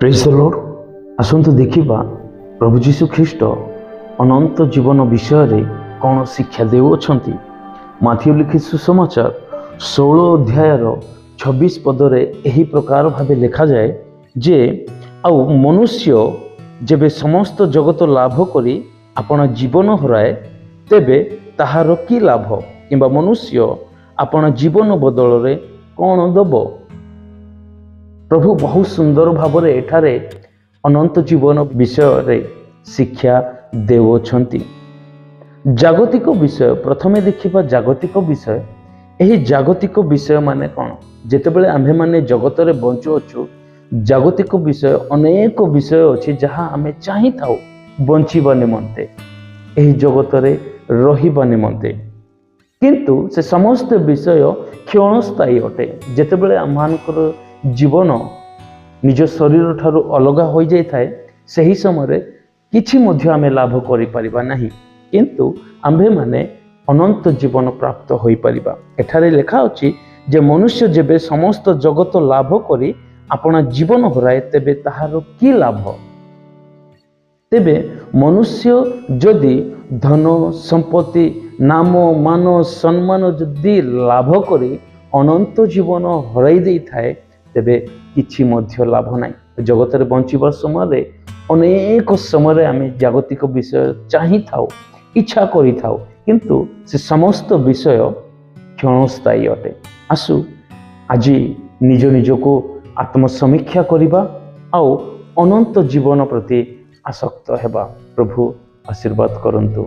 Praise the Lord. आसंतु देखिबा प्रभु जीशु ख्रीस्ट अनंत जीवन विषय रे कौन शिक्षा देउछंती। माथ्यू लिखित सुसमाचार 16 अध्याय 26 पदरे एही प्रकार भावे लिखा जाए जे आउ मनुष्य जेबे समस्त जगत लाभ करी आपण जीवन हराए तेबे ताहार की लाभ, किंबा मनुष्य आपण जीवन बदल रे कौन दब। प्रभु बहुत सुंदर भाव एठारे अनंत जीवन विषय रे शिक्षा देउछंती। जागतिक विषय प्रथमे देखिबा। जागतिक विषय, यही जागतिक विषय माने कौन? जेतेबेले आम्भे माने जगत रे बंचु अछु, जागतिक विषय अनेक विषय अछि जहाँ आमे चाहि थाउ बंचिबा निमंते, यही जगत रे रहिबा निमंते, किंतु से समस्त विषय क्षणस्थायी अटे। जेतेबेले आमानकर जीवन निज शरीर ठारू अलगा हो जाए थाए, सही समय किछि मध्य आमे लाभ करि परिबा नाही, किंतु आम्भे माने अनंत जीवन प्राप्त होई परिबा। एठारे लेखा अछि जे मनुष्य जेबे समस्त जगत लाभ करी अपना जीवन हराए तेबे ताहार की लाभ। तेबे मनुष्य जदि धन संपत्ति नाम मान सम्मान जदि लाभ करी अनंत जीवन हराई दे थाए तेबे किछि मध्य लाभ नाही। जगत रे बंचिबा समय अनेक समय आमे जागतिक विषय चाहि थाउ, इच्छा करि थाउ, किंतु से समस्त विषय क्षणस्थायी अटे। आसु आजी निज निजको आत्मसमीक्षा करिबा आउ अनंत जीवन प्रति आसक्त हेबा। प्रभु आशीर्वाद करंतु।